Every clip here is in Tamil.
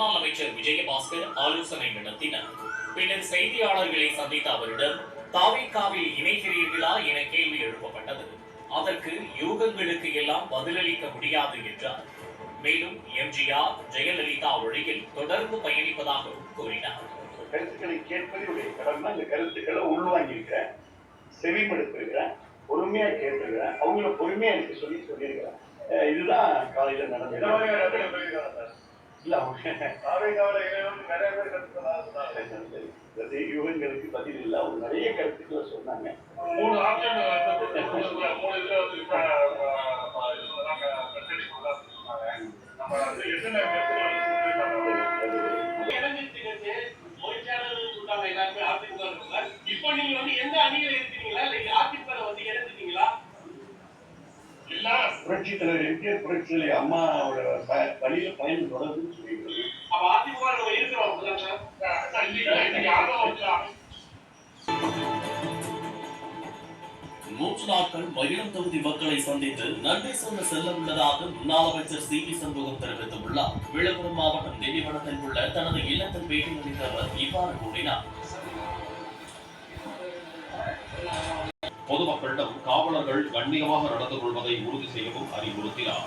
முன்னாள் அமைச்சர் விஜயபாஸ்கர் ஆலோசனை நடத்தினார். பின்னர் செய்தியாளர்களை சந்தித்த அவரிடம் தாவேகாவில் இணைகிறீர்களா என கேள்வி எழுப்பப்பட்டது. அதற்கு யூகங்களுக்கு எல்லாம் பதிலளிக்க முடியாது என்றார். மேலும் எம்ஜிஆர் ஜெயலலிதா வழியில் தொடர்ந்து பயணிப்பதாகவும் கூறினார். கருத்துக்களை கேட்பதே கடமை. இந்த கருத்துக்களை உள்வாங்கியிருக்கிறேன், செவிமடுத்திருக்கிறேன், பொறுமையா கேட்டிருக்கிறேன், அவங்கள பொறுமையா எனக்கு சொல்லியிருக்கிறேன். இதுதான் காலையில நடந்தது. இல்ல யூகங்களுக்கு பதில் இல்ல. அவங்க நிறைய கருத்துக்களை சொன்னாங்க. இப்ப நீங்க வந்து எந்த அணியில இருக்கீங்களா இல்ல அதிமுக வந்து இணைஞ்சிட்டீங்களா? இல்ல புரட்சி தலைவர் எம்ஜிஆர் புரட்சி தலைவர் அம்மாவோட வழியில பயணம் தொடர்ந்து சொல்லியிருக்கிறது. அப்ப அதிமுக நம்ம இருக்கிறோம். மூன்று நாட்கள் மகிழம் தொகுதி மக்களை சந்தித்து நன்றி சொல்ல செல்ல உள்ளதாக முன்னாள் அமைச்சர் சி வி சண்முகம் தெரிவித்துள்ளார். விழுப்புரம் மாவட்டம் திண்டிவனத்தில் உள்ள தனது இல்லத்தில் பேட்டி அளித்த அவர் இவ்வாறு கூறினார். பொதுமக்களிடம் காவலர்கள் கண்ணியமாக நடந்து கொள்வதை உறுதி செய்யவும் அறிவுறுத்தினார்.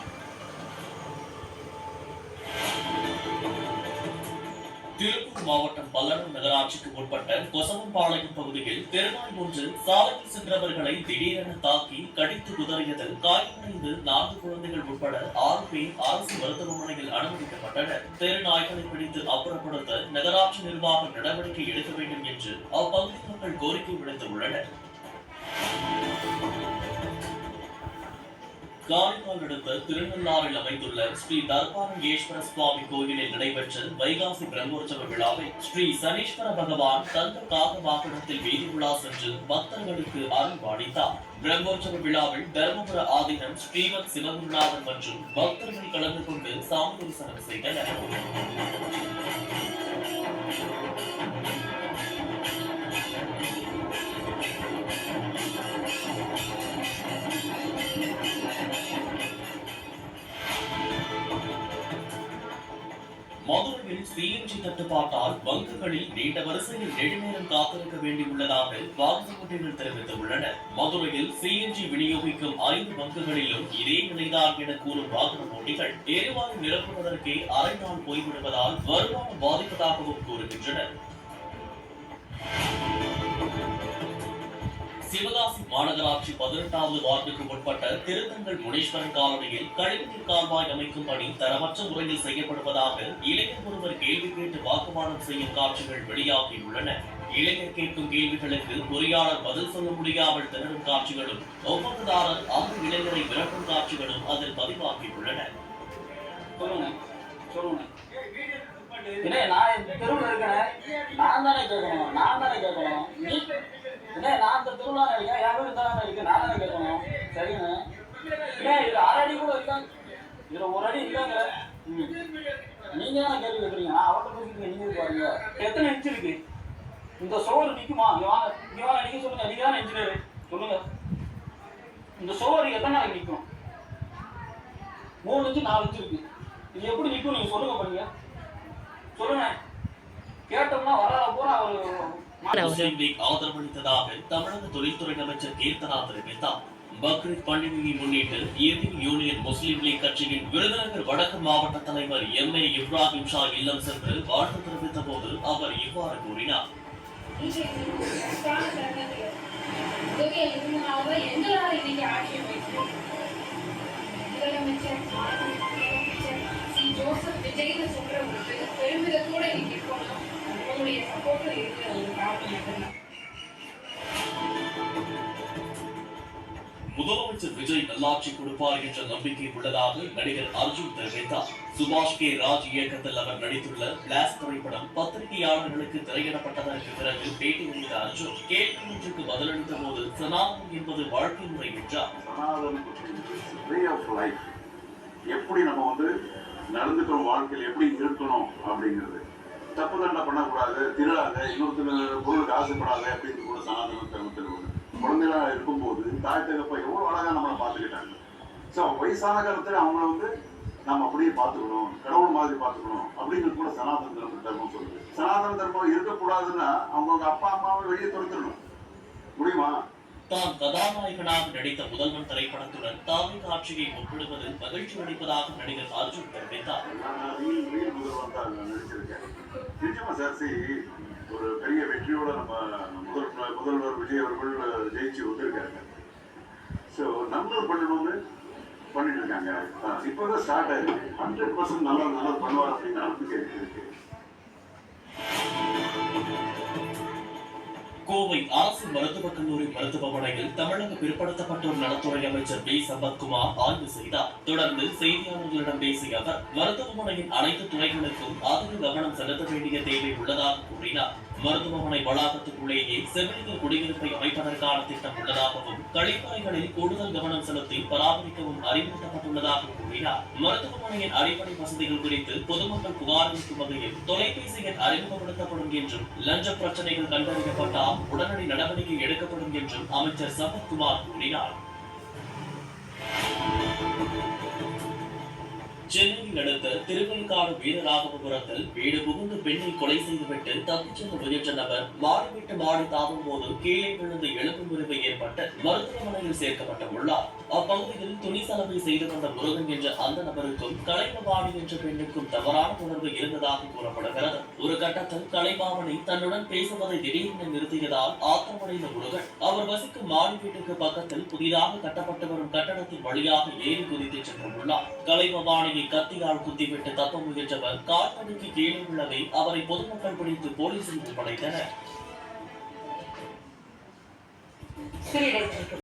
திருப்பூர் மாவட்டம் பல்லடம் நகராட்சிக்கு உட்பட்ட கொசவம்பாளையம் பகுதியில் தெருநாய் ஒன்று சாலையில் சென்றவர்களை திடீரென தாக்கி கடித்து குதறியதில் காயமடைந்து 4 குழந்தைகள் உட்பட 6 பேர் அரசு மருத்துவமனையில் அனுமதிக்கப்பட்டனர். தெருநாய்களை பிடித்து அப்புறப்படுத்த நகராட்சி நிர்வாகம் நடவடிக்கை எடுக்க வேண்டும் என்று அப்பகுதி மக்கள் கோரிக்கை விடுத்துள்ளனர். காரைக்கால் அடுத்த திருநள்ளாறில் அமைந்துள்ள ஸ்ரீ தர்பாரங்கேஸ்வர சுவாமி கோயிலில் நடைபெற்ற வைகாசி பிரம்மோற்சவ விழாவை ஸ்ரீ சனீஸ்வர பகவான் தங்க காக வாகனத்தில் வீதி உலா சென்று பக்தர்களுக்கு அருள்பாலித்தார். பிரம்மோற்சவ விழாவில் தர்மபுர ஆதீனம் ஸ்ரீமத் சிவகுருநாதன் மற்றும் பக்தர்கள் கலந்து கொண்டு சாமி தரிசனம் செய்தனர். மதுரையில் சிஎன்ஜி தட்டுப்பாட்டால் பங்குகளில் நீண்ட வரிசையில் நெடுநேரம் காத்திருக்க வேண்டியுள்ளதாக வாகன ஓட்டிகள் தெரிவித்துள்ளனர். மதுரையில் சிஎன்ஜி விநியோகிக்கும் 5 பங்குகளிலும் இதே நிலைதான் என கூறும் வாகன ஓட்டிகள் எரிவாயு நிரப்புவதற்கே அரை நாள் போய்விடுவதால் வருமானம் பாதிப்பதாகவும் கூறுகின்றனர். சிவகாசி மாநகராட்சி 18வது வார்டுக்கு உட்பட்ட திருத்தங்கல் முனீஸ்வரன் காலனியில் கழிவுநீர் கால்வாய் அமைக்கும் பணி தரமற்ற முறையில் செய்யப்படுவதாக இளைஞர் ஒருவர் கேள்வி கேட்டு வாக்குவாதம் செய்யும் காட்சிகள் வெளியாகியுள்ளன. இளைஞர் கேட்கும் கேள்விகளுக்கு பொறியாளர் பதில் சொல்ல முடியாமல் திணறும் காட்சிகளும் ஒப்பந்ததாரர் அந்த இளைஞரை விரட்டும் காட்சிகளும் அதில் பதிவாகியுள்ளன. நான் இந்த திருவிழா இருக்கேன், என் வீடு தான் இருக்கு, நான் தானே கேட்கணும். சரிங்க, இது 6 அடி கூட இருக்காங்க, இதுல 1 அடி இருக்காங்க. நீங்க தானே கேள்வி கேட்குறீங்க, அவர்கிட்ட பேசிட்டு நீங்க பாருங்க. எத்தனை இன்ச்சு இருக்கு இந்த சோறு நிற்குமா? இங்க வாங்க நீங்க சொல்லுங்க, நீங்க தானே இன்ஜினியர், சொல்லுங்க இந்த சோறு எத்தனை நாளைக்கு நிற்கும்? 3 இன்ச்சு 4 இன்ச்சு இருக்கு, இது எப்படி நிற்கும் நீங்க சொல்லுங்க. பண்ணுங்க சொல்லுங்க, கேட்டோம்னா வர பூரா ஒரு முஸ்லிம் லீக் ஆதரவளித்ததாக தமிழக தொழில்துறை அமைச்சர் கீர்த்தனா தெரிவித்தார். பக்ரீத் பண்டிகையை முன்னிட்டு இந்திய யூனியன் முஸ்லிம் லீக் கட்சியின் விருதுநகர் வடக்கு மாவட்ட தலைவர் எம்.ஏ. இப்ராஹிம் ஷா இல்லம் சென்று வாழ்த்து தெரிவித்த போது அவர் இவ்வாறு கூறினார். முதலமைச்சர் விஜய் நல்லாட்சி கொடுப்பார் என்ற நம்பிக்கை உள்ளதாக நடிகர் அர்ஜுன் தெரிவித்தார். சுபாஷ் கே ராஜ் இயக்கத்தில் அவர் நடித்துள்ள பிளாஸ் திரைப்படம் பத்திரிகையாளர்களுக்கு திரையிடப்பட்டதற்கு பிறகு பேட்டி அளித்த அர்ஜுன் கேள்வி ஒன்றுக்கு பதிலளித்த போது சனாதனம் என்பது வாழ்க்கை முறை என்றார். எப்படி நம்ம நடந்துக்கிறோம், வாழ்க்கையில் எப்படி இருக்கணும் அப்படிங்கிறது. தப்பு தண்டை பண்ணக்கூடாது, திருடாத, இன்னொருத்தர் பொருளுக்கு ஆசைப்படாத அப்படின்னு கூட சனாதன தர்மத்தில் குழந்தைகளா இருக்கும்போது தாய் தகப்ப எவ்வளவு அழகா நம்மளை பார்த்துக்கிட்டாங்க. ஸோ வயசான காலத்துல அவங்கள நாம் அப்படியே பார்த்துக்கணும், கடவுள் மாதிரி பார்த்துக்கணும் அப்படிங்கிறது கூட சனாதன தர்மம் சொல்லுது. சனாதன தர்மம் இருக்கக்கூடாதுன்னா அவங்கவுங்க அப்பா அம்மாவை வெளியே துரத்திடணும். முடியுமா? தான் கதாநாயகனாக நடித்த முதல்வன் திரைப்படத்துடன் தாமிக ஆட்சியை ஒப்பிடுவது மகிழ்ச்சி அளிப்பதாக நடிகர் அர்ஜுன் தெரிவித்தார். முதல்வன் தான் நடிச்சிருக்கேன். நிச்சயமா சார், ஒரு பெரிய வெற்றியோட நம்ம முதல்வர் விஜய் அவர்கள் ஜெயிச்சு வந்திருக்காங்க. ஸோ நல்லது பண்ணணும்னு பண்ணிட்டு இருக்காங்க. இப்போதான் ஸ்டார்ட் ஆயிருக்கு. 100% நல்லது பண்ணுவார் அப்படின்னு நம்பிக்கை இருக்கு. கோவை அரசு மருத்துவக் கல்லூரி மருத்துவமனையில் தமிழக பிற்படுத்தப்பட்டோர் நலத்துறை அமைச்சர் பி சம்பத்குமார் ஆய்வு செய்தார். தொடர்ந்து செய்தியாளர்களிடம் பேசிய அவர் மருத்துவமனையின் அனைத்து துறைகளுக்கும் அதிக கவனம் செலுத்த வேண்டிய தேவை உள்ளதாக கூறினார். மருத்துவமனை வளாகத்துக்குள்ளேயே செவிலியர் குடியிருப்பை அமைப்பதற்கான திட்டம் உள்ளதாகவும் கழிப்பறைகளில் கூடுதல் கவனம் செலுத்தி பராமரிக்கவும் அறிவுறுத்தப்பட்டுள்ளதாக கூறினார். மருத்துவமனையின் அடிப்படை வசதிகள் குறித்து பொதுமக்கள் புகார் அளிக்கும் வகையில் தொலைபேசி எண் அறிமுகப்படுத்தப்படும் என்றும் லஞ்ச பிரச்சனைகள் கண்டறியப்பட்டால் உடனடி நடவடிக்கை எடுக்கப்படும் என்றும் அமைச்சர் சம்பத்குமார் கூறினார். சென்னையில் அடுத்த திருவெண்காடு வீரராகவபுரத்தில் வீடு புகுந்து பெண்ணை கொலை செய்துவிட்டு தப்பிச் சென்ற முயன்ற நபர் மாடி விட்டு மாடி தாவும் போது கீழே விழுந்து எலும்பு முறிவு ஏற்பட்டு மருத்துவமனையில் சேர்க்கப்பட்டுள்ளார். அப்பகுதியில் துணி சலவை செய்து வந்த முருகன் என்ற அந்த நபருக்கும் கலைபவாணி என்ற பெண்ணுக்கும் தவறான உணர்வு இருந்ததாக கூறப்படுகிறது. ஒரு கட்டத்தில் கலைபாவனை தன்னுடன் பேசுவதை திடீரென நிறுத்தியதால் ஆத்திரமடைந்த முருகன் அவர் வசிக்கும் மாடி வீட்டுக்கு பக்கத்தில் புதிதாக கட்டப்பட்டு வரும் கட்டடத்தின் வழியாக ஏறி குதித்து சென்றுள்ளார். கலைபவானியை கத்தியால் குத்திவிட்டு தப்ப முயன்றவர் கால்நடைக்கு கீழே உள்ளவை அவரை பொதுமக்கள் பிடித்து போலீசில் ஒப்படைத்தனர்.